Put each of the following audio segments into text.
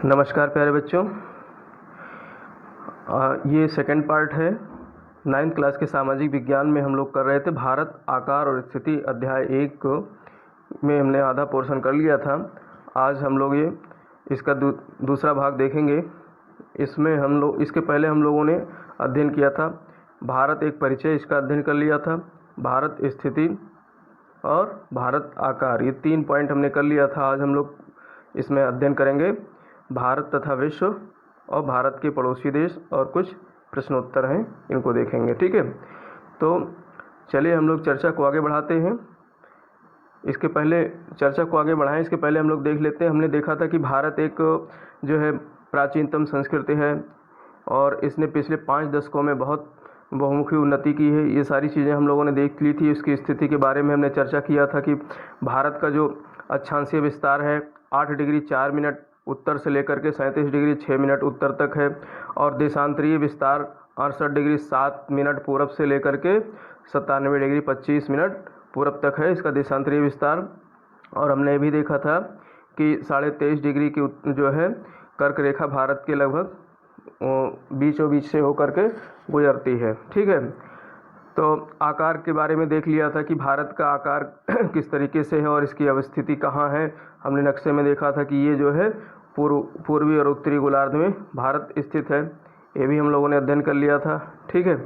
नमस्कार प्यारे बच्चों। ये सेकंड पार्ट है। 9th क्लास के सामाजिक विज्ञान में हम लोग कर रहे थे भारत आकार और स्थिति अध्याय 1 में हमने आधा पोर्शन कर लिया था। आज हम लोग ये इसका दूसरा भाग देखेंगे। इसमें इसके पहले हम लोगों ने अध्ययन किया था भारत एक परिचय, इसका अध्ययन कर लिया था। भारत स्थिति और भारत आकार, ये 3 पॉइंट हमने कर लिया था। आज हम लोग इसमें अध्ययन करेंगे भारत तथा विश्व और भारत के पड़ोसी देश और कुछ प्रश्नोत्तर हैं, इनको देखेंगे। ठीक है, तो चलिए हम लोग चर्चा को आगे बढ़ाते हैं। इसके पहले इसके पहले हम लोग देख लेते हैं। हमने देखा था कि भारत एक जो है प्राचीनतम संस्कृति है और इसने पिछले 5 दशकों में बहुत बहुमुखी उन्नति की है। ये सारी चीज़ें हम लोगों ने देख ली थी। इसकी स्थिति के बारे में हमने चर्चा किया था कि भारत का जो अक्षांशीय विस्तार है 8 डिग्री 4 मिनट उत्तर से लेकर के 37 डिग्री 6 मिनट उत्तर तक है, और देशांतरीय विस्तार 68 डिग्री 7 मिनट पूरब से लेकर के 97 डिग्री 25 मिनट पूरब तक है इसका देशांतरीय विस्तार। और हमने ये भी देखा था कि 23.5 डिग्री की जो है कर्क रेखा भारत के लगभग बीचों बीच से होकर के गुजरती है। ठीक है, तो आकार के बारे में देख लिया था कि भारत का आकार किस तरीके से है और इसकी अवस्थिति कहाँ है। हमने नक्शे में देखा था कि ये जो है पूर्वी और उत्तरी गोलार्ध में भारत स्थित है। ये भी हम लोगों ने अध्ययन कर लिया था। ठीक है,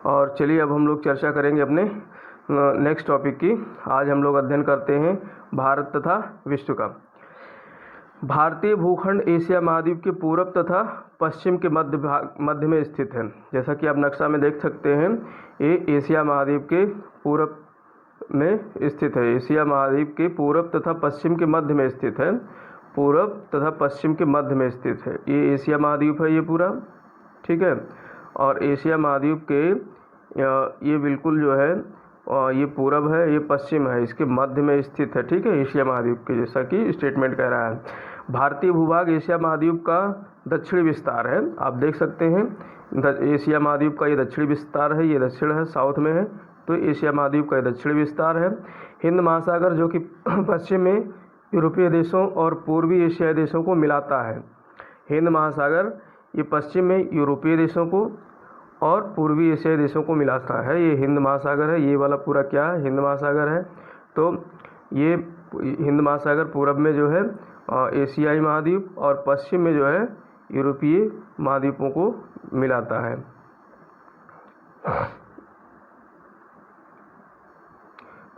और चलिए अब हम लोग चर्चा करेंगे अपने नेक्स्ट टॉपिक की। आज हम लोग अध्ययन करते हैं भारत तथा विश्व का। भारतीय भूखंड एशिया महाद्वीप के पूरब तथा पश्चिम के मध्य में स्थित है। जैसा कि आप नक्शा में देख सकते हैं, ये एशिया महाद्वीप के पूरब में स्थित है। एशिया महाद्वीप के पूरब तथा पश्चिम के मध्य में स्थित है। पूरब तथा पश्चिम के मध्य में स्थित है। ये एशिया महाद्वीप है ये पूरा। ठीक है, और एशिया महाद्वीप के ये बिल्कुल जो है ये पूरब है, ये पश्चिम है, इसके मध्य में स्थित है। ठीक है, एशिया महाद्वीप के, जैसा कि स्टेटमेंट कह रहा है। भारतीय भूभाग एशिया महाद्वीप का दक्षिणी विस्तार है। आप देख सकते हैं एशिया महाद्वीप का ये दक्षिणी विस्तार है, ये दक्षिण है, साउथ में है, तो एशिया महाद्वीप का दक्षिणी विस्तार है। हिंद महासागर जो कि पश्चिम में यूरोपीय देशों और पूर्वी एशियाई देशों को मिलाता है। हिंद महासागर ये पश्चिम में यूरोपीय देशों को और पूर्वी एशियाई देशों को मिलाता है। ये हिंद महासागर है, ये वाला पूरा क्या है, हिंद महासागर है। तो ये हिंद महासागर पूरब में जो है एशियाई महाद्वीप और पश्चिम में जो है यूरोपीय महाद्वीपों को मिलाता है।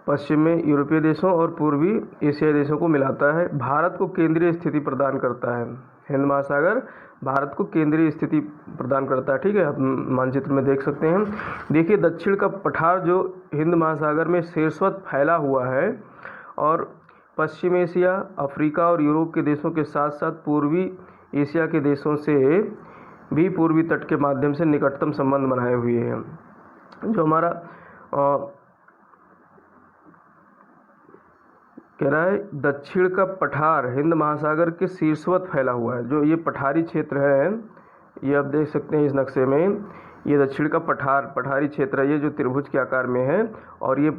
पश्चिम में यूरोपीय देशों और पूर्वी एशियाई देशों को मिलाता है। भारत को केंद्रीय स्थिति प्रदान करता है। हिंद महासागर भारत को केंद्रीय स्थिति प्रदान करता है। ठीक है, आप मानचित्र में देख सकते हैं। देखिए दक्षिण का पठार जो हिंद महासागर में शीर्षवत फैला हुआ है और पश्चिम एशिया, अफ्रीका और यूरोप के देशों के साथ साथ पूर्वी एशिया के देशों से भी पूर्वी तट के माध्यम से निकटतम संबंध बनाए हुए हैं। जो हमारा कह रहा है दक्षिण का पठार हिंद महासागर के शीर्षवत फैला हुआ है। जो ये पठारी क्षेत्र है, ये आप देख सकते हैं इस नक्शे में, ये दक्षिण का पठारी क्षेत्र है, ये जो त्रिभुज के आकार में है, और ये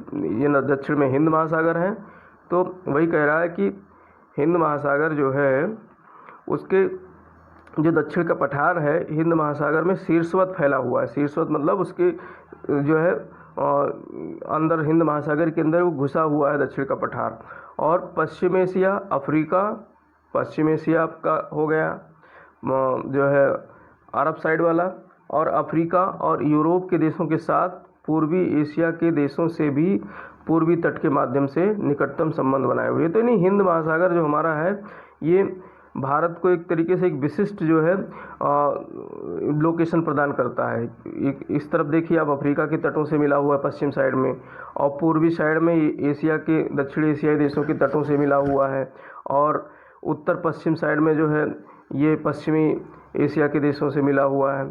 दक्षिण में हिंद महासागर है। तो वही कह रहा है कि हिंद महासागर जो है उसके जो दक्षिण का पठार है हिंद महासागर में शीर्षवत फैला हुआ है। शीर्षवत मतलब उसके जो है अंदर हिंद महासागर के अंदर वो घुसा हुआ है दक्षिण का पठार। और पश्चिम एशिया, अफ्रीका, पश्चिम एशिया का हो गया जो है अरब साइड वाला, और अफ्रीका और यूरोप के देशों के साथ पूर्वी एशिया के देशों से भी पूर्वी तट के माध्यम से निकटतम संबंध बनाए हुए। तो नहीं, हिंद महासागर जो हमारा है ये भारत को एक तरीके से एक विशिष्ट जो है लोकेशन प्रदान करता है। इस तरफ देखिए आप, अफ्रीका के तटों से मिला हुआ है पश्चिम साइड में, और पूर्वी साइड में एशिया के दक्षिण एशियाई देशों के तटों से मिला हुआ है, और उत्तर पश्चिम साइड में जो है ये पश्चिमी एशिया के देशों से मिला हुआ है,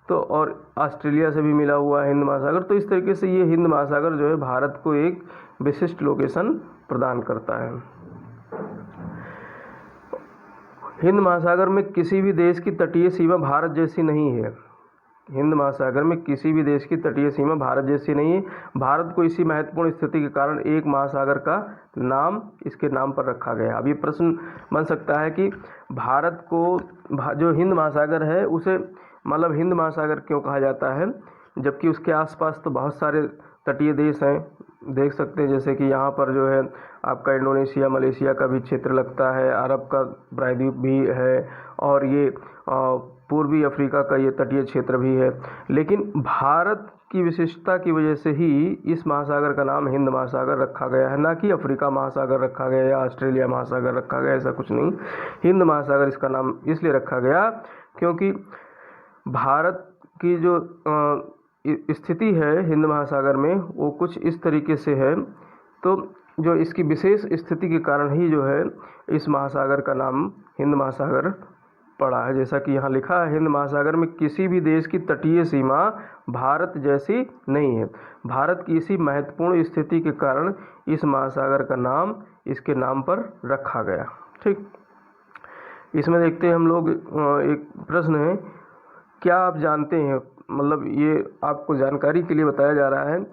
तो और ऑस्ट्रेलिया से भी मिला हुआ है हिंद महासागर। तो इस तरीके से ये हिंद महासागर जो है भारत को एक विशिष्ट लोकेशन प्रदान करता है। हिंद महासागर में किसी भी देश की तटीय सीमा भारत जैसी नहीं है। हिंद महासागर में किसी भी देश की तटीय सीमा भारत जैसी नहीं है। भारत को इसी महत्वपूर्ण स्थिति के कारण एक महासागर का नाम इसके नाम पर रखा गया। अब ये प्रश्न बन सकता है कि भारत को जो हिंद महासागर है उसे मतलब हिंद महासागर क्यों कहा जाता है, जबकि उसके आसपास तो बहुत सारे तटीय देश हैं। देख सकते हैं जैसे कि यहाँ पर जो है आपका इंडोनेशिया मलेशिया का भी क्षेत्र लगता है, अरब का प्रायद्वीप भी है और ये पूर्वी अफ्रीका का ये तटीय क्षेत्र भी है। लेकिन भारत की विशिष्टता की वजह से ही इस महासागर का नाम हिंद महासागर रखा गया है, ना कि अफ्रीका महासागर रखा गया या ऑस्ट्रेलिया महासागर रखा गया, ऐसा कुछ नहीं। हिंद महासागर इसका नाम इसलिए रखा गया क्योंकि भारत की जो स्थिति है हिंद महासागर में वो कुछ इस तरीके से है, तो जो इसकी विशेष स्थिति के कारण ही जो है इस महासागर का नाम हिंद महासागर पड़ा है। जैसा कि यहाँ लिखा है, हिंद महासागर में किसी भी देश की तटीय सीमा भारत जैसी नहीं है। भारत की इसी महत्वपूर्ण स्थिति के कारण इस महासागर का नाम इसके नाम पर रखा गया। ठीक, इसमें देखते हैं हम लोग एक प्रश्न है, क्या आप जानते हैं, मतलब ये आपको जानकारी के लिए बताया जा रहा है,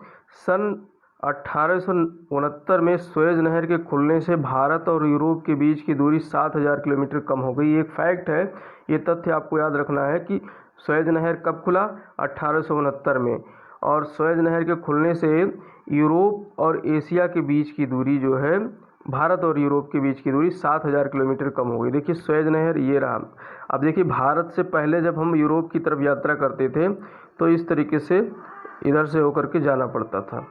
सन 1869 में सुएज नहर के खुलने से भारत और यूरोप के बीच की दूरी 7000 किलोमीटर कम हो गई। एक फैक्ट है, ये तथ्य आपको याद रखना है कि सुएज नहर कब खुला, 1869 में, और सुएज नहर के खुलने से यूरोप और एशिया के बीच की दूरी जो है, भारत और यूरोप के बीच की दूरी 7000 किलोमीटर कम हो गई। देखिए सुएज नहर ये रहा। अब देखिए भारत से पहले जब हम यूरोप की तरफ यात्रा करते थे तो इस तरीके से इधर से होकर के जाना पड़ता था,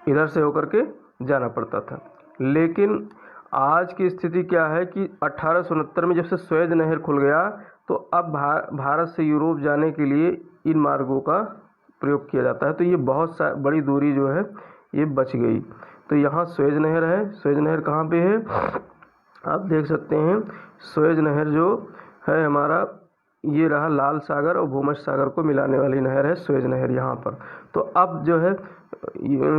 इधर से होकर के जाना पड़ता था। लेकिन आज की स्थिति क्या है कि 1869 में जब से सुएज नहर खुल गया तो अब भारत से यूरोप जाने के लिए इन मार्गों का प्रयोग किया जाता है। तो ये बहुत बड़ी दूरी जो है ये बच गई। तो यहाँ सुएज नहर है। सुएज नहर कहाँ पे है, आप देख सकते हैं। सुएज नहर जो है हमारा ये रहा, लाल सागर और भूमध्य सागर को मिलाने वाली नहर है सुएज नहर यहाँ पर। तो अब जो है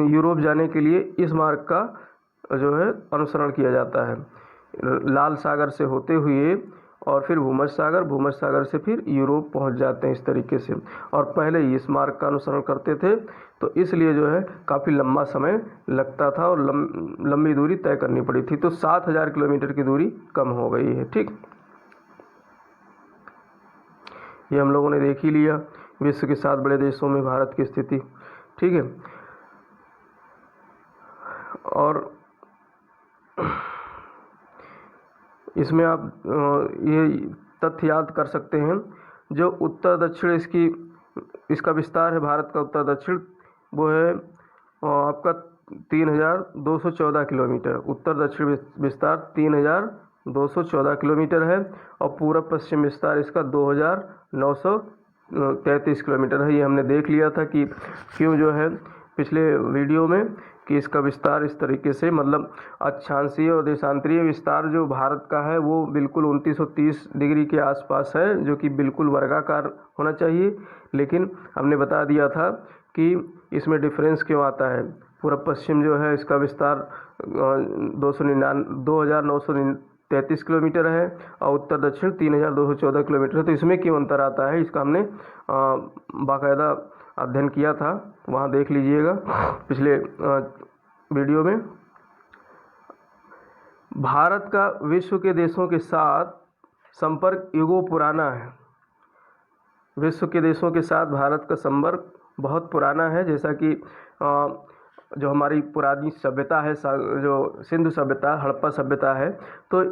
यूरोप जाने के लिए इस मार्ग का जो है अनुसरण किया जाता है, लाल सागर से होते हुए और फिर भूमध्य सागर से फिर यूरोप पहुंच जाते हैं इस तरीके से। और पहले ही इस मार्ग का अनुसरण करते थे तो इसलिए जो है काफ़ी लंबा समय लगता था और लंबी दूरी तय करनी पड़ी थी। तो 7000 किलोमीटर की दूरी कम हो गई है। ठीक, ये हम लोगों ने देख ही लिया विश्व के 7 बड़े देशों में भारत की स्थिति। ठीक है, और इसमें आप ये तथ्य याद कर सकते हैं, जो उत्तर दक्षिण इसका विस्तार है भारत का उत्तर दक्षिण, वो है आपका 3214 किलोमीटर। उत्तर दक्षिण विस्तार 3214 किलोमीटर है और पूर्व पश्चिम विस्तार इसका 2933 किलोमीटर है। ये हमने देख लिया था कि क्यों जो है पिछले वीडियो में कि इसका विस्तार इस तरीके से, मतलब अक्षांशीय और देशांतरीय विस्तार जो भारत का है वो बिल्कुल 2930 डिग्री के आसपास है, जो कि बिल्कुल वर्गाकार होना चाहिए। लेकिन हमने बता दिया था कि इसमें डिफरेंस क्यों आता है। पूर्व पश्चिम जो है इसका विस्तार 2933 किलोमीटर है और उत्तर दक्षिण 3214 किलोमीटर है। तो इसमें क्यों अंतर आता है, इसका हमने बाकायदा अध्ययन किया था, वहाँ देख लीजिएगा पिछले वीडियो में। भारत का विश्व के देशों के साथ संपर्क युगों पुराना है। विश्व के देशों के साथ भारत का संपर्क बहुत पुराना है। जैसा कि जो हमारी पुरानी सभ्यता है, जो सिंधु सभ्यता, हड़प्पा सभ्यता है, तो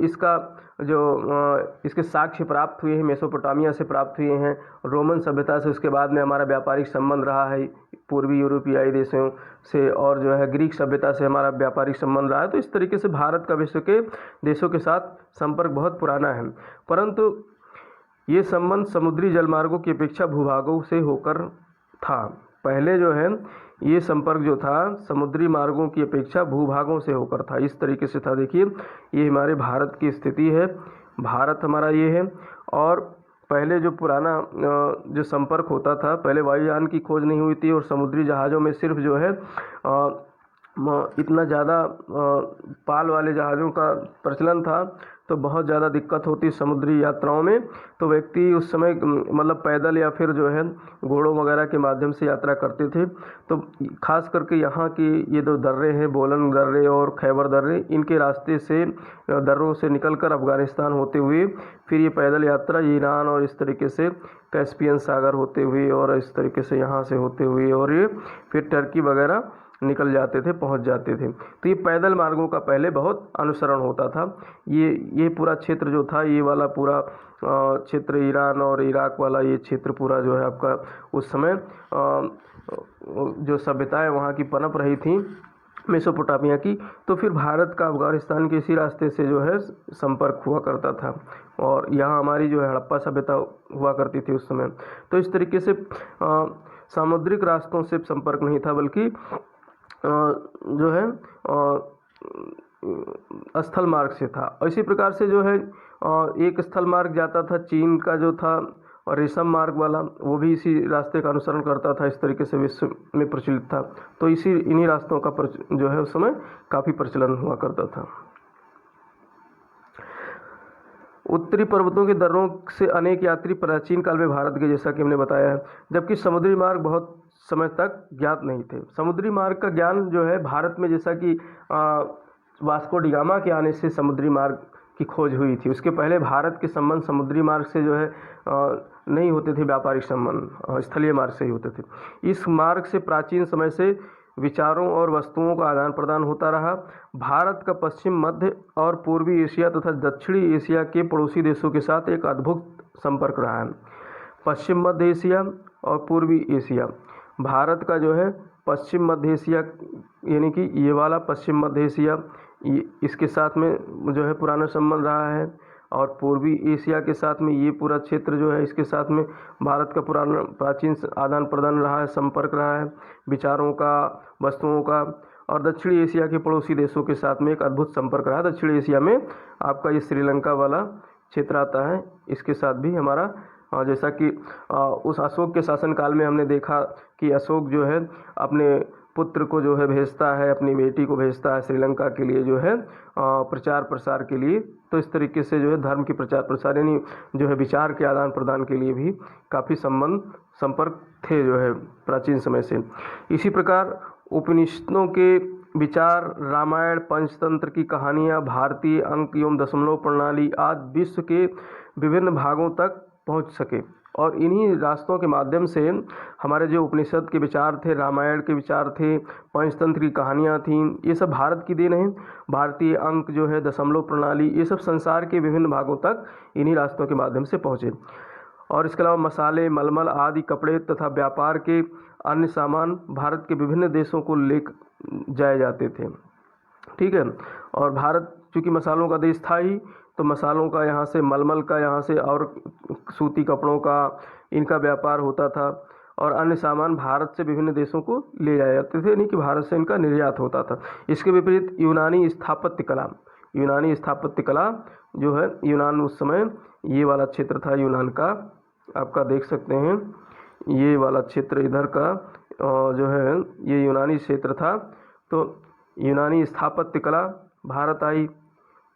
इसके साक्ष्य प्राप्त हुए हैं मेसोपोटामिया से प्राप्त हुए हैं। रोमन सभ्यता से उसके बाद में हमारा व्यापारिक संबंध रहा है पूर्वी यूरोपीय देशों से, और जो है ग्रीक सभ्यता से हमारा व्यापारिक संबंध रहा है। तो इस तरीके से भारत का विश्व के देशों के साथ संपर्क बहुत पुराना है, परंतु ये संबंध समुद्री जलमार्गों की अपेक्षा भूभागों से होकर था। पहले जो है ये संपर्क जो था समुद्री मार्गों की अपेक्षा भूभागों से होकर था, इस तरीके से था। देखिए ये हमारे भारत की स्थिति है, भारत हमारा ये है। और पहले जो पुराना जो संपर्क होता था, पहले वायुयान की खोज नहीं हुई थी और समुद्री जहाज़ों में सिर्फ जो है इतना ज़्यादा पाल वाले जहाज़ों का प्रचलन था, तो बहुत ज़्यादा दिक्कत होती समुद्री यात्राओं में। तो व्यक्ति उस समय मतलब पैदल या फिर जो है घोड़ों वगैरह के माध्यम से यात्रा करते थे। तो खास करके यहाँ की ये दो दर्रे हैं, बोलन दर्रे और खैबर दर्रे, इनके रास्ते से दर्रों से निकलकर अफ़गानिस्तान होते हुए फिर ये पैदल यात्रा ईरान और इस तरीके से कैस्पियन सागर होते हुए और इस तरीके से यहाँ से होते हुए और ये फिर टर्की वगैरह निकल जाते थे, पहुँच जाते थे। तो ये पैदल मार्गों का पहले बहुत अनुसरण होता था। ये पूरा क्षेत्र जो था, ये वाला पूरा क्षेत्र ईरान और इराक वाला ये क्षेत्र पूरा जो है आपका उस समय जो सभ्यताएं वहाँ की पनप रही थी मेसोपोटामिया की, तो फिर भारत का अफ़गानिस्तान के इसी रास्ते से जो है संपर्क हुआ करता था और यहाँ हमारी जो है हड़प्पा सभ्यता हुआ करती थी उस समय। तो इस तरीके से सामुद्रिक रास्तों से संपर्क नहीं था, बल्कि जो है स्थल मार्ग से था। इसी प्रकार से जो है एक स्थल मार्ग जाता था चीन का जो था, और रेशम मार्ग वाला वो भी इसी रास्ते का अनुसरण करता था, इस तरीके से विश्व में प्रचलित था। तो इन्हीं रास्तों का जो है उस समय काफ़ी प्रचलन हुआ करता था। उत्तरी पर्वतों के दर्रों से अनेक यात्री प्राचीन काल में भारत गए, जैसा कि हमने बताया है, जबकि समुद्री मार्ग बहुत समय तक ज्ञात नहीं थे। समुद्री मार्ग का ज्ञान जो है भारत में, जैसा कि वास्को डी गामा के आने से समुद्री मार्ग की खोज हुई थी। उसके पहले भारत के संबंध समुद्री मार्ग से जो है नहीं होते थे, व्यापारिक संबंध स्थलीय मार्ग से ही होते थे। इस मार्ग से प्राचीन समय से विचारों और वस्तुओं का आदान प्रदान होता रहा। भारत का पश्चिम, मध्य और पूर्वी एशिया तथा दक्षिणी एशिया के पड़ोसी देशों के साथ एक अद्भुत संपर्क रहा है। पश्चिम मध्य एशिया और पूर्वी एशिया, भारत का जो है पश्चिम मध्य एशिया यानी कि ये वाला पश्चिम मध्य एशिया, इसके साथ में जो है पुराना संबंध रहा है, और पूर्वी एशिया के साथ में ये पूरा क्षेत्र जो है इसके साथ में भारत का पुराना प्राचीन आदान प्रदान रहा है, संपर्क रहा है विचारों का, वस्तुओं का। और दक्षिणी एशिया के पड़ोसी देशों के साथ में एक अद्भुत संपर्क रहा है। दक्षिणी एशिया में आपका ये श्रीलंका वाला क्षेत्र आता है, इसके साथ भी हमारा जैसा कि उस अशोक के शासनकाल में हमने देखा कि अशोक जो है अपने पुत्र को जो है भेजता है, अपनी बेटी को भेजता है श्रीलंका के लिए जो है प्रचार प्रसार के लिए। तो इस तरीके से जो है धर्म के प्रचार प्रसार यानी जो है विचार के आदान प्रदान के लिए भी काफ़ी संपर्क थे जो है प्राचीन समय से। इसी प्रकार उपनिषदों के विचार, रामायण, पंचतंत्र की कहानियाँ, भारतीय अंक एवं दशमलव प्रणाली आदि विश्व के विभिन्न भागों तक पहुँच सके। और इन्हीं रास्तों के माध्यम से हमारे जो उपनिषद के विचार थे, रामायण के विचार थे, पंचतंत्र की कहानियाँ थीं, ये सब भारत की देन है। भारतीय अंक जो है, दशमलव प्रणाली, ये सब संसार के विभिन्न भागों तक इन्हीं रास्तों के माध्यम से पहुँचे। और इसके अलावा मसाले, मलमल आदि कपड़े तथा व्यापार के अन्य सामान भारत के विभिन्न देशों को ले जाए जाते थे। ठीक है। और भारत चूँकि मसालों का देश था ही, तो मसालों का यहाँ से, मलमल का यहाँ से, और सूती कपड़ों का, इनका व्यापार होता था। और अन्य सामान भारत से विभिन्न देशों को ले जाए जाते थे, यानी कि भारत से इनका निर्यात होता था। इसके विपरीत यूनानी स्थापत्य कला जो है, यूनान उस समय ये वाला क्षेत्र था यूनान का, आपका देख सकते हैं ये वाला क्षेत्र इधर का जो है ये यूनानी क्षेत्र था। तो यूनानी स्थापत्य कला भारत आई,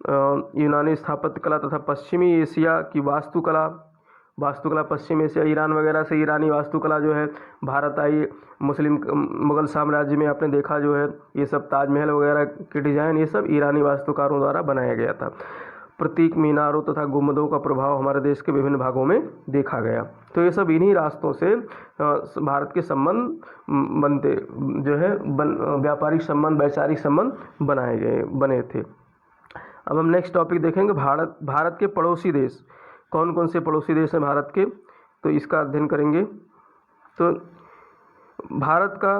यूनानी स्थापत्य कला तथा पश्चिमी एशिया की वास्तुकला पश्चिम एशिया, ईरान वगैरह से ईरानी वास्तुकला जो है भारत आई। मुगल साम्राज्य में आपने देखा जो है ये सब ताजमहल वगैरह के डिज़ाइन, ये सब ईरानी वास्तुकारों द्वारा बनाया गया था। प्रतीक, मीनारों तथा गुंबदों का प्रभाव हमारे देश के विभिन्न भागों में देखा गया। तो ये सब इन्हीं रास्तों से भारत के संबंध बनते जो है व्यापारिक संबंध, वैचारिक संबंध बने थे। अब हम नेक्स्ट टॉपिक देखेंगे, भारत के पड़ोसी देश। कौन कौन से पड़ोसी देश हैं भारत के, तो इसका अध्ययन करेंगे। तो भारत का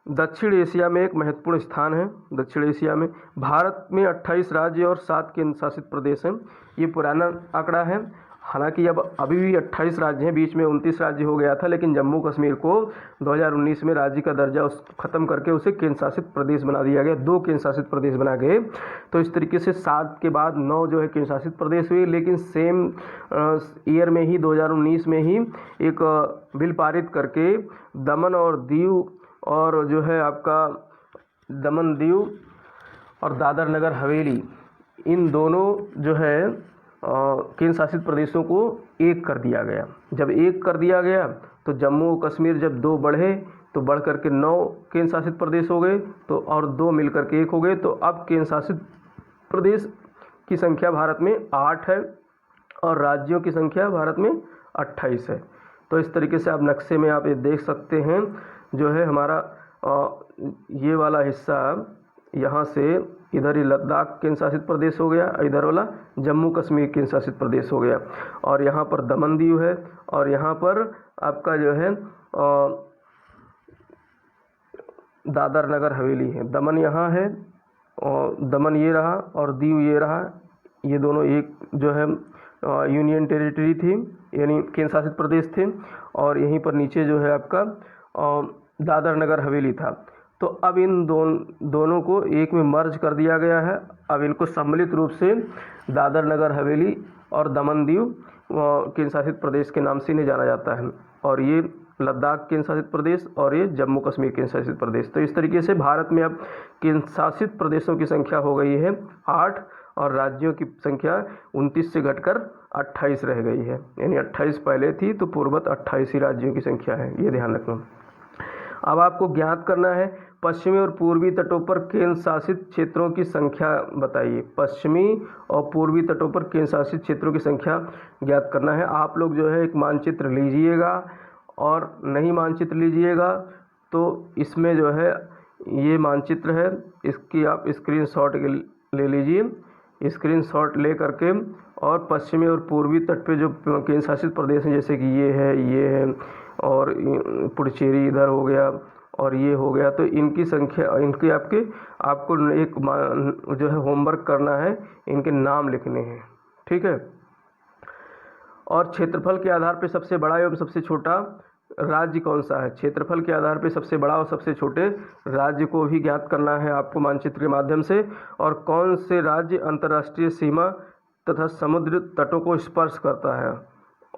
दक्षिण एशिया में एक महत्वपूर्ण स्थान है। दक्षिण एशिया में भारत में 28 राज्य और 7 केंद्र शासित प्रदेश हैं। ये पुराना आंकड़ा है, हालांकि अब अभी भी 28 राज्य हैं, बीच में 29 राज्य हो गया था, लेकिन जम्मू कश्मीर को 2019 में राज्य का दर्जा ख़त्म करके उसे केंद्र शासित प्रदेश बना दिया गया। 2 केंद्र शासित प्रदेश बना गए। तो इस तरीके से 7 के बाद 9 जो है केंद्र शासित प्रदेश हुए, लेकिन सेम ईयर में ही 2019 में ही एक बिल पारित करके दमन और दीव और जो है आपका दमन, दीव और दादर नगर हवेली, इन दोनों जो है केंद्र शासित प्रदेशों को एक कर दिया गया। जब एक कर दिया गया तो जम्मू और कश्मीर जब 2 बढ़े तो बढ़ करके 9 केंद्र शासित प्रदेश हो गए, तो और 2 मिलकर के 1 हो गए। तो अब केंद्र शासित प्रदेश की संख्या भारत में 8 है और राज्यों की संख्या भारत में 28 है। तो इस तरीके से आप नक्शे में आप ये देख सकते हैं, जो है हमारा ये वाला हिस्सा यहाँ से इधर ही लद्दाख केंद्र शासित प्रदेश हो गया, इधर वाला जम्मू कश्मीर केंद्र शासित प्रदेश हो गया, और यहाँ पर दमन दीव है, और यहाँ पर आपका जो है दादर नगर हवेली है। दमन यहाँ है और दमन ये रहा और दीव ये रहा, ये दोनों एक जो है यूनियन टेरिटरी थी, यानी केंद्र शासित प्रदेश थे, और यहीं पर नीचे जो है आपका दादर नगर हवेली था। तो अब इन दोनों को एक में मर्ज कर दिया गया है। अब इनको सम्मिलित रूप से दादर नगर हवेली और दमन दीव केंद्र शासित प्रदेश के नाम से इन्हें जाना जाता है, और ये लद्दाख केंद्र शासित प्रदेश और ये जम्मू कश्मीर केंद्र शासित प्रदेश। तो इस तरीके से भारत में अब केंद्र शासित प्रदेशों की संख्या हो गई है 8 और राज्यों की संख्या 29 से घटकर 28 रह गई है, यानी 28 पहले थी तो पूर्ववत 28 ही राज्यों की संख्या है, ये ध्यान रखना। अब आपको ज्ञात करना है पश्चिमी और पूर्वी तटों पर केंद्र शासित क्षेत्रों की संख्या बताइए। पश्चिमी और पूर्वी तटों पर केंद्र शासित क्षेत्रों की संख्या ज्ञात करना है। आप लोग जो है एक मानचित्र लीजिएगा और नहीं मानचित्र लीजिएगा तो इसमें जो है ये मानचित्र है, इसकी आप स्क्रीनशॉट ले लीजिए। स्क्रीनशॉट ले करके और पश्चिमी और पूर्वी तट पे जो केंद्र शासित प्रदेश हैं, जैसे कि ये है और पुडुचेरी इधर हो गया और ये हो गया, तो इनकी संख्या, इनकी आपको एक जो है होमवर्क करना है, इनके नाम लिखने हैं, ठीक है। और क्षेत्रफल के आधार पर सबसे बड़ा एवं सबसे छोटा राज्य कौन सा है। क्षेत्रफल के आधार पर सबसे बड़ा और सबसे छोटे राज्य को भी ज्ञात करना है आपको मानचित्र के माध्यम से। और कौन से राज्य अंतर्राष्ट्रीय सीमा तथा समुद्र तटों को स्पर्श करता है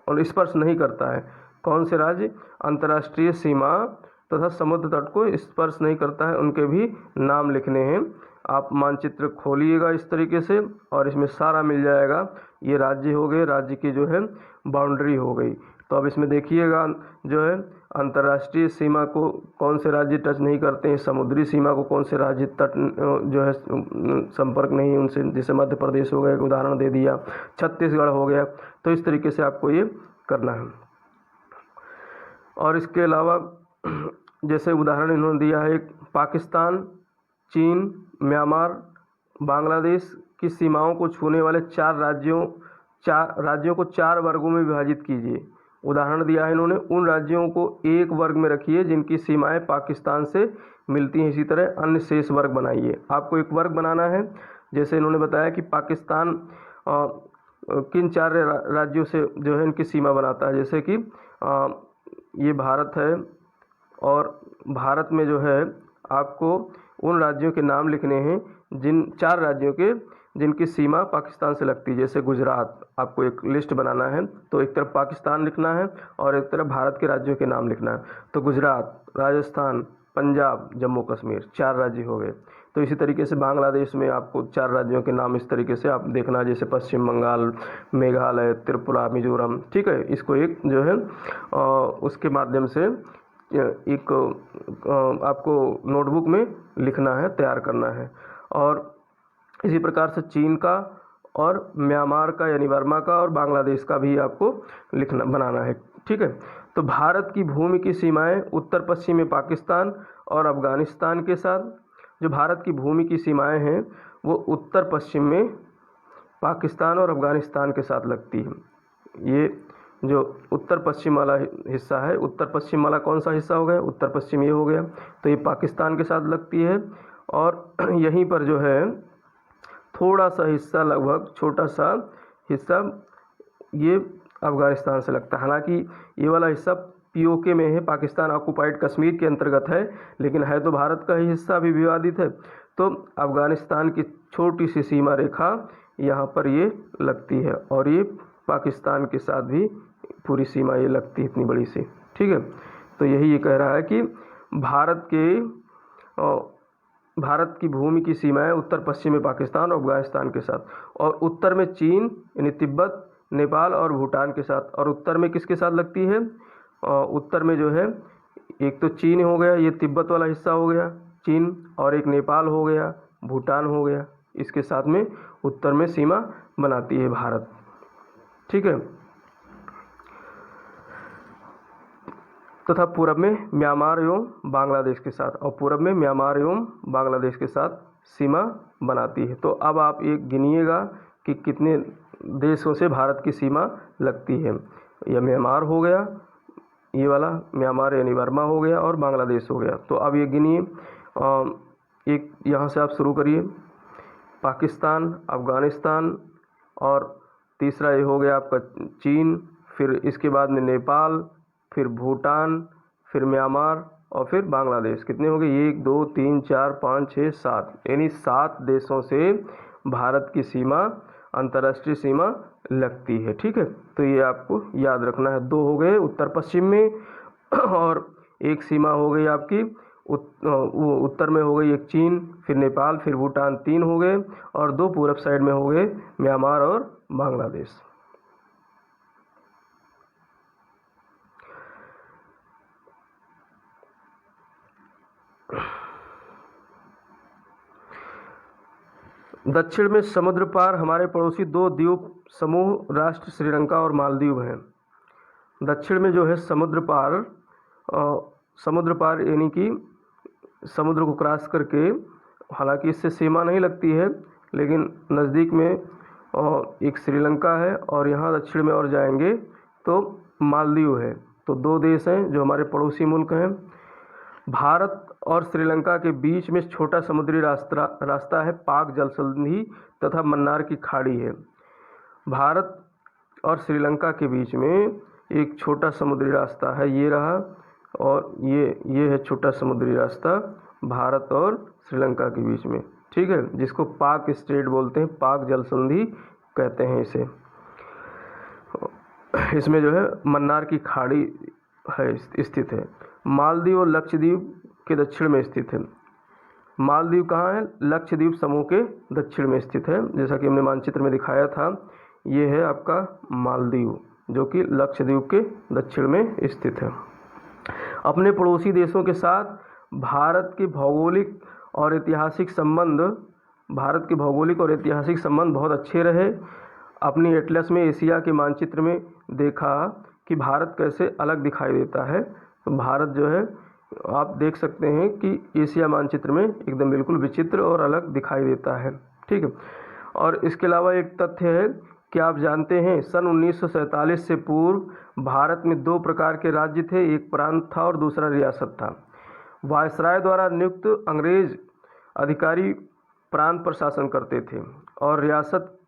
और स्पर्श नहीं करता है। कौन से राज्य अंतर्राष्ट्रीय सीमा तथा समुद्र तट को स्पर्श नहीं करता है, उनके भी नाम लिखने हैं। आप मानचित्र खोलिएगा इस तरीके से और इसमें सारा मिल जाएगा। ये राज्य हो गए, राज्य की जो है बाउंड्री हो गई। तो अब इसमें देखिएगा जो है अंतर्राष्ट्रीय सीमा को कौन से राज्य टच नहीं करते हैं, समुद्री सीमा को कौन से राज्य तट जो है संपर्क नहीं उनसे, जैसे मध्य प्रदेश हो गया, एक उदाहरण दे दिया, छत्तीसगढ़ हो गया। तो इस तरीके से आपको ये करना है। और इसके अलावा जैसे उदाहरण इन्होंने दिया है, पाकिस्तान, चीन, म्यांमार, बांग्लादेश की सीमाओं को छूने वाले 4 राज्यों को 4 वर्गों में विभाजित कीजिए। उदाहरण दिया है इन्होंने, उन राज्यों को एक वर्ग में रखिए जिनकी सीमाएं पाकिस्तान से मिलती हैं, इसी तरह अन्य शेष वर्ग बनाइए। आपको एक वर्ग बनाना है। जैसे इन्होंने बताया कि पाकिस्तान किन 4 राज्यों से जो है इनकी सीमा बनाता है, जैसे कि ये भारत है और भारत में जो है आपको उन राज्यों के नाम लिखने हैं, जिन 4 राज्यों के जिनकी सीमा पाकिस्तान से लगती है। जैसे गुजरात, आपको एक लिस्ट बनाना है, तो एक तरफ पाकिस्तान लिखना है और एक तरफ भारत के राज्यों के नाम लिखना है। तो गुजरात, राजस्थान, पंजाब, जम्मू कश्मीर 4 राज्य हो गए। तो इसी तरीके से बांग्लादेश में आपको 4 राज्यों के नाम इस तरीके से आप देखना, जैसे पश्चिम बंगाल, मेघालय, त्रिपुरा, मिजोरम, ठीक है। इसको एक जो है उसके माध्यम से एक आपको नोटबुक में लिखना है, तैयार करना है। और इसी प्रकार से चीन का और म्यांमार का यानी बर्मा का और बांग्लादेश का भी आपको लिखना बनाना है, ठीक है। तो भारत की भूमि की सीमाएं उत्तर पश्चिम में पाकिस्तान और अफगानिस्तान के साथ, जो भारत की भूमि की सीमाएं हैं वो उत्तर पश्चिम में पाकिस्तान और अफगानिस्तान के साथ लगती है। ये जो उत्तर पश्चिम वाला हिस्सा है, उत्तर पश्चिम वाला कौन सा हिस्सा हो गया, उत्तर पश्चिम ये हो गया, तो ये पाकिस्तान के साथ लगती है। और यहीं पर जो है थोड़ा सा हिस्सा, लगभग छोटा सा हिस्सा ये अफगानिस्तान से लगता है। हालांकि ये वाला हिस्सा पीओके में है, पाकिस्तान ऑक्युपाइड कश्मीर के अंतर्गत है, लेकिन है तो भारत का ही हिस्सा, भी विवादित है। तो अफगानिस्तान की छोटी सी सीमा रेखा यहाँ पर ये लगती है और ये पाकिस्तान के साथ भी पूरी सीमा ये लगती है, इतनी बड़ी सी, ठीक है। तो यही ये कह रहा है कि भारत की भूमि की सीमाएं उत्तर पश्चिम में पाकिस्तान और अफगानिस्तान के साथ, और उत्तर में चीन यानी तिब्बत, नेपाल और भूटान के साथ, और उत्तर में किसके साथ लगती है? उत्तर में जो है एक तो चीन हो गया, ये तिब्बत वाला हिस्सा हो गया चीन, और एक नेपाल हो गया, भूटान हो गया, इसके साथ में उत्तर में सीमा बनाती है भारत। ठीक है। तथा पूरब में म्यांमार एवं बांग्लादेश के साथ, और पूरब में म्यांमार एवं बांग्लादेश के साथ सीमा बनाती है। तो अब आप ये गिनिएगा कि कितने देशों से भारत की सीमा लगती है। यह म्यांमार हो गया, ये वाला म्यांमार यानी बर्मा हो गया, और बांग्लादेश हो गया। तो अब ये गिनिए, एक यहाँ से आप शुरू करिए, पाकिस्तान, अफ़गानिस्तान, और तीसरा ये हो गया आपका चीन, फिर इसके बाद में नेपाल, फिर भूटान, फिर म्यांमार, और फिर बांग्लादेश। कितने हो गए? 1 2 3 4 5 6 7, यानी 7 देशों से भारत की सीमा, अंतर्राष्ट्रीय सीमा लगती है। ठीक है, तो ये आपको याद रखना है। 2 हो गए उत्तर पश्चिम में, और एक सीमा हो गई आपकी उत्तर में हो गई एक चीन, फिर नेपाल, फिर भूटान, 3 हो गए, और 2 पूरब साइड में हो गए म्यांमार और बांग्लादेश। दक्षिण में समुद्र पार हमारे पड़ोसी 2 द्वीप समूह राष्ट्र श्रीलंका और मालदीव हैं। दक्षिण में जो है समुद्र पार यानी कि समुद्र को क्रॉस करके, हालांकि इससे सीमा नहीं लगती है, लेकिन नज़दीक में एक श्रीलंका है, और यहाँ दक्षिण में और जाएंगे तो मालदीव है। तो 2 देश हैं जो हमारे पड़ोसी मुल्क हैं। भारत और श्रीलंका के बीच में छोटा समुद्री रास्ता है, पाक जल संधि तथा मन्नार की खाड़ी है। भारत और श्रीलंका के बीच में एक छोटा समुद्री रास्ता है, ये रहा, और ये है छोटा समुद्री रास्ता भारत और श्रीलंका के बीच में। ठीक है, जिसको पाक स्ट्रेट बोलते हैं, पाक जल संधि कहते हैं इसे। इसमें जो है मन्नार की खाड़ी है स्थित है। मालदीव और लक्षद्वीप के दक्षिण में स्थित है। मालदीव कहाँ है? लक्षद्वीप समूह के दक्षिण में स्थित है, जैसा कि हमने मानचित्र में दिखाया था। ये है आपका मालदीव, जो कि लक्षद्वीप के दक्षिण में स्थित है। अपने पड़ोसी देशों के साथ भारत के भौगोलिक और ऐतिहासिक संबंध बहुत अच्छे रहे। अपनी एटलस में एशिया के मानचित्र में देखा कि भारत कैसे अलग दिखाई देता है। तो भारत जो है आप देख सकते हैं कि एशिया मानचित्र में एकदम बिल्कुल विचित्र और अलग दिखाई देता है। ठीक है, और इसके अलावा एक तथ्य है कि आप जानते हैं सन 1947 से पूर्व भारत में 2 प्रकार के राज्य थे, एक प्रांत था और दूसरा रियासत था। वायसराय द्वारा नियुक्त अंग्रेज अधिकारी प्रांत पर शासन करते थे, और रियासत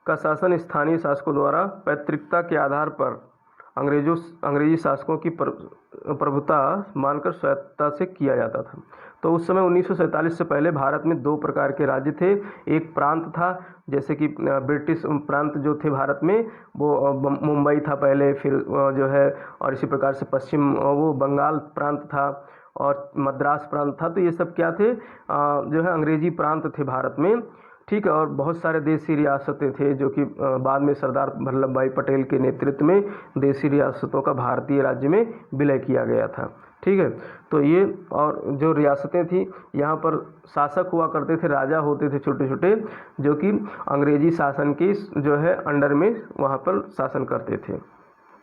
का शासन स्थानीय शासकों द्वारा पैतृकता के आधार पर अंग्रेजी शासकों की प्रभुता मानकर स्वायत्तता से किया जाता था। तो उस समय 1947 से पहले भारत में 2 प्रकार के राज्य थे। एक प्रांत था, जैसे कि ब्रिटिश प्रांत जो थे भारत में, वो मुंबई था पहले, फिर जो है, और इसी प्रकार से पश्चिम वो बंगाल प्रांत था, और मद्रास प्रांत था। तो ये सब क्या थे? जो है अंग्रेजी प्रांत थे भारत में। ठीक है, और बहुत सारे देसी रियासतें थे, जो कि बाद में सरदार वल्लभ भाई पटेल के नेतृत्व में देसी रियासतों का भारतीय राज्य में विलय किया गया था। ठीक है, तो ये, और जो रियासतें थी, यहाँ पर शासक हुआ करते थे, राजा होते थे छोटे छोटे, जो कि अंग्रेजी शासन की जो है अंडर में वहाँ पर शासन करते थे।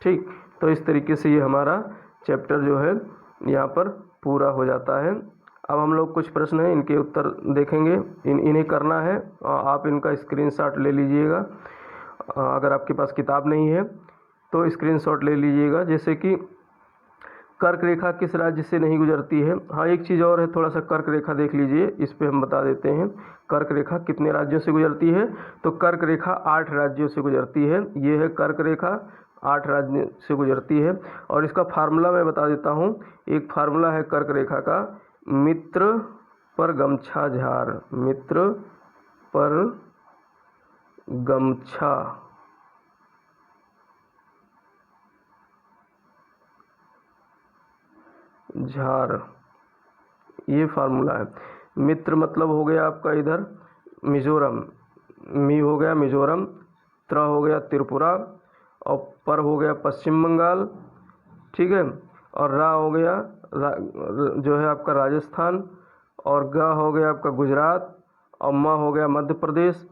ठीक, तो इस तरीके से ये हमारा चैप्टर जो है यहाँ पर पूरा हो जाता है। अब हम लोग कुछ प्रश्न हैं, इनके उत्तर देखेंगे। इन्हें करना है, आप इनका स्क्रीनशॉट ले लीजिएगा। अगर आपके पास किताब नहीं है तो स्क्रीनशॉट ले लीजिएगा। जैसे कि कर्क रेखा किस राज्य से नहीं गुजरती है? हाँ, एक चीज़ और है, थोड़ा सा कर्क रेखा देख लीजिए, इस पे हम बता देते हैं कर्क रेखा कितने राज्यों से गुजरती है। तो कर्क रेखा 8 राज्यों से गुजरती है। ये है कर्क रेखा, 8 राज्यों से गुजरती है। और इसका फार्मूला मैं बता देता हूँ। एक फार्मूला है कर्क रेखा का, मित्र पर गमछा झार, मित्र पर गमछा झार, ये फार्मूला है। मित्र मतलब हो गया आपका इधर मिजोरम, मी हो गया मिजोरम, त्र हो गया त्रिपुरा, और पर हो गया पश्चिम बंगाल, ठीक है, और रा हो गया जो है आपका राजस्थान, और ग हो गया आपका गुजरात, और म हो गया मध्य प्रदेश,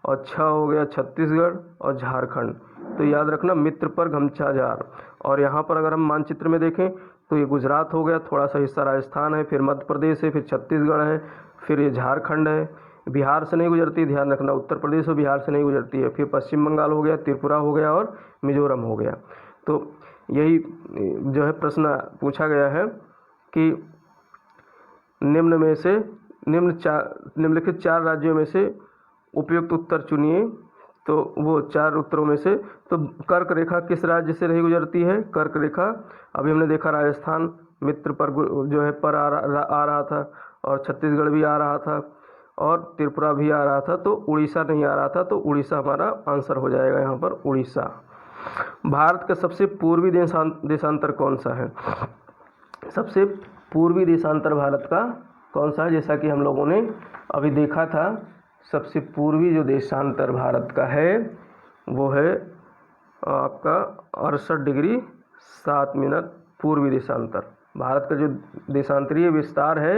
और छ हो गया छत्तीसगढ़ और झारखंड। तो याद रखना मित्र पर गमछा जार। और यहाँ पर अगर हम मानचित्र में देखें तो ये गुजरात हो गया, थोड़ा सा हिस्सा राजस्थान है, फिर मध्य प्रदेश है, फिर छत्तीसगढ़ है, फिर ये झारखंड है। बिहार से नहीं गुजरती, ध्यान रखना, उत्तर प्रदेश और बिहार से नहीं गुजरती है। फिर पश्चिम बंगाल हो गया, त्रिपुरा हो गया और मिजोरम हो गया। तो यही जो है प्रश्न पूछा गया है कि निम्न में से निम्नलिखित 4 राज्यों में से उपयुक्त उत्तर चुनिए। तो वो 4 उत्तरों में से तो कर्क रेखा किस राज्य से नहीं गुजरती है? कर्क रेखा अभी हमने देखा राजस्थान मित्र पर जो है पर आ रहा था, और छत्तीसगढ़ भी आ रहा था, और त्रिपुरा भी आ रहा था, तो उड़ीसा नहीं आ रहा था। तो उड़ीसा हमारा आंसर हो जाएगा यहाँ पर, उड़ीसा। भारत का सबसे पूर्वी देशांतर कौन सा है? सबसे पूर्वी देशांतर भारत का कौन सा है? जैसा कि हम लोगों ने अभी देखा था, सबसे पूर्वी जो देशांतर भारत का है वो है आपका 68 डिग्री 7 मिनट पूर्वी देशांतर। भारत का जो देशांतरीय विस्तार है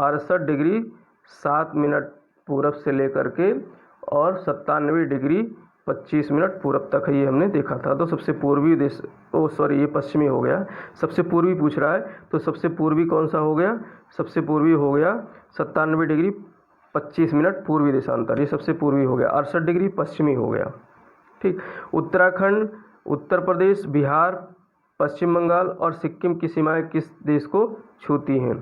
68 डिग्री 7 मिनट पूरब से लेकर के और 97 डिग्री 25 मिनट पूरब तक है, ये हमने देखा था। तो सबसे पूर्वी ये पश्चिमी हो गया, सबसे पूर्वी पूछ रहा है, तो सबसे पूर्वी कौन सा हो गया? सबसे पूर्वी हो गया 97 डिग्री 25 मिनट पूर्वी देशांतर, ये सबसे पूर्वी हो गया। 68 डिग्री पश्चिमी हो गया, ठीक। उत्तराखंड, उत्तर प्रदेश, बिहार, पश्चिम बंगाल और सिक्किम की सीमाएं किस देश को छूती हैं?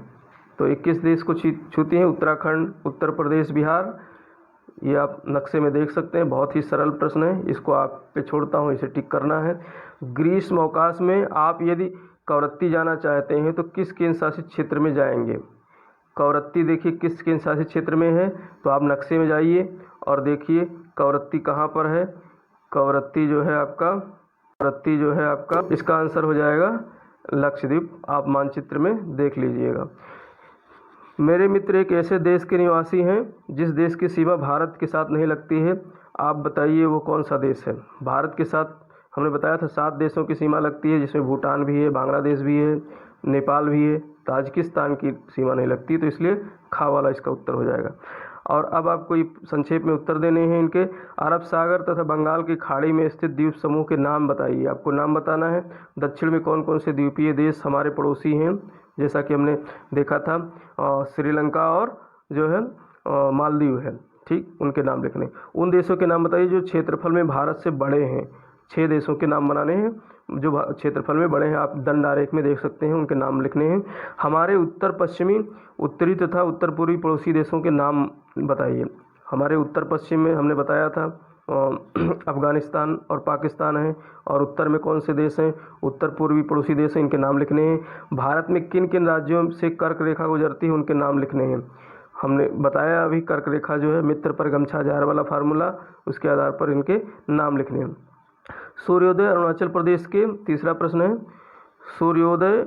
तो 21 देश को छूती हैं, उत्तराखंड, उत्तर प्रदेश, बिहार। ये आप नक्शे में देख सकते हैं, बहुत ही सरल प्रश्न है, इसको आप पे छोड़ता हूँ, इसे टिक करना है। ग्रीष्म अवकाश में आप यदि कवरत्ती जाना चाहते हैं तो किस केंद्र शासित क्षेत्र में जाएंगे? कवरत्ती देखिए किस केंद्र शासित क्षेत्र में है, तो आप नक्शे में जाइए और देखिए कवरत्ती कहाँ पर है। कवरत्ती जो है आपका इसका आंसर हो जाएगा लक्षद्वीप। आप मानचित्र में देख लीजिएगा। मेरे मित्र एक ऐसे देश के निवासी हैं जिस देश की सीमा भारत के साथ नहीं लगती है, आप बताइए वो कौन सा देश है? भारत के साथ हमने बताया था 7 देशों की सीमा लगती है, जिसमें भूटान भी है, बांग्लादेश भी है, नेपाल भी है, ताजिकिस्तान की सीमा नहीं लगती, तो इसलिए खा वाला इसका उत्तर हो जाएगा। और अब आपको ये संक्षेप में उत्तर देने हैं इनके। अरब सागर तथा बंगाल की खाड़ी में स्थित द्वीप समूह के नाम बताइए, आपको नाम बताना है। दक्षिण में कौन कौन से द्वीपीय देश हमारे पड़ोसी हैं? जैसा कि हमने देखा था श्रीलंका और जो है मालदीव है, ठीक, उनके नाम लिखने। उन देशों के नाम बताइए जो क्षेत्रफल में भारत से बड़े हैं। 6 देशों के नाम बनाने हैं जो क्षेत्रफल में बड़े हैं, आप दंड आरेख में देख सकते हैं, उनके नाम लिखने हैं। हमारे उत्तर पश्चिमी, उत्तरी तथा उत्तर पूर्वी पड़ोसी देशों के नाम बताइए। हमारे उत्तर पश्चिम में हमने बताया था अफगानिस्तान और पाकिस्तान है, और उत्तर में कौन से देश हैं? उत्तर पूर्वी पड़ोसी देश हैं, इनके नाम लिखने हैं। भारत में किन किन राज्यों से कर्क रेखा गुजरती है, उनके नाम लिखने हैं। हमने बताया अभी कर्क रेखा जो है मित्र पर गमछा जार वाला फार्मूला, उसके आधार पर इनके नाम लिखने हैं। सूर्योदय अरुणाचल प्रदेश के, तीसरा प्रश्न है, सूर्योदय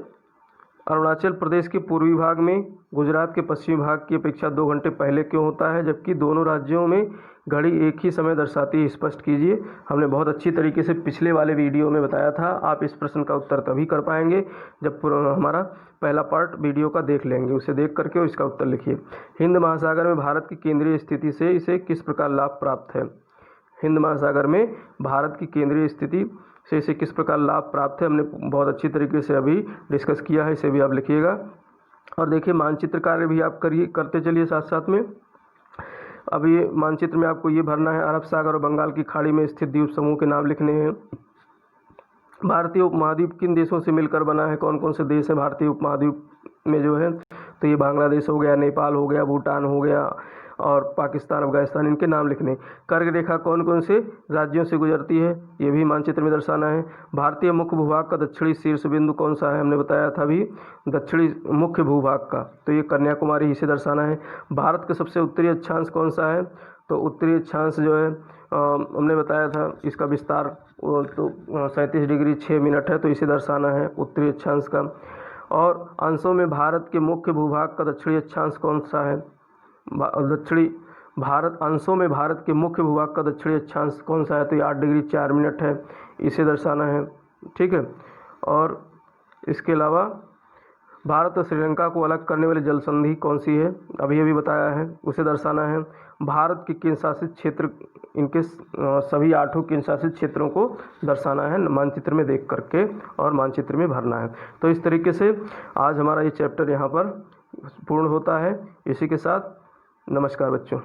अरुणाचल प्रदेश के पूर्वी भाग में गुजरात के पश्चिमी भाग की अपेक्षा 2 घंटे पहले क्यों होता है, जबकि दोनों राज्यों में घड़ी एक ही समय दर्शाती है? स्पष्ट कीजिए। हमने बहुत अच्छी तरीके से पिछले वाले वीडियो में बताया था। आप इस प्रश्न का उत्तर तभी कर पाएंगे जब हमारा पहला पार्ट वीडियो का देख लेंगे, उसे देख करके और इसका उत्तर लिखिए। हिंद महासागर में भारत की केंद्रीय स्थिति से इसे किस प्रकार लाभ प्राप्त है? हिंद महासागर में भारत की केंद्रीय स्थिति से इसे किस प्रकार लाभ प्राप्त है, हमने बहुत अच्छी तरीके से अभी डिस्कस किया है, इसे भी आप लिखिएगा। और देखिए मानचित्र कार्य भी आप करते चलिए साथ साथ में। अभी मानचित्र में आपको ये भरना है, अरब सागर और बंगाल की खाड़ी में स्थित द्वीप समूह के नाम लिखने हैं। भारतीय उपमहाद्वीप किन देशों से मिलकर बना है? कौन कौन से देश हैं भारतीय उपमहाद्वीप में जो है? तो ये बांग्लादेश हो गया, नेपाल हो गया, भूटान हो गया और पाकिस्तान, अफगानिस्तान, इनके नाम लिखने। कर्क रेखा कौन कौन से राज्यों से गुजरती है, ये भी मानचित्र में दर्शाना है। भारतीय मुख्य भूभाग का दक्षिणी शीर्ष बिंदु कौन सा है? हमने बताया था अभी दक्षिणी मुख्य भूभाग का, तो ये कन्याकुमारी इसे दर्शाना है। भारत का सबसे उत्तरी अक्षांश कौन सा है? तो उत्तरी अक्षांश जो है हमने बताया था इसका विस्तार तो 37 डिग्री 6 मिनट है, तो इसे दर्शाना है उत्तरी अक्षांश का। और अंशों में भारत के मुख्य भूभाग का दक्षिणी अक्षांश कौन सा है? दक्षिणी भारत अंशों में भारत के मुख्य भूभाग का दक्षिणी अक्षांश कौन सा है, तो ये 8 डिग्री 4 मिनट है, इसे दर्शाना है। ठीक है, और इसके अलावा भारत और श्रीलंका को अलग करने वाली जल संधि कौन सी है, अभी अभी बताया है, उसे दर्शाना है। भारत के केंद्र शासित क्षेत्र, इनके सभी 8 केंद्र शासित क्षेत्रों को दर्शाना है मानचित्र में देख करके और मानचित्र में भरना है। तो इस तरीके से आज हमारा ये चैप्टर यहाँ पर पूर्ण होता है। इसी के साथ नमस्कार बच्चों।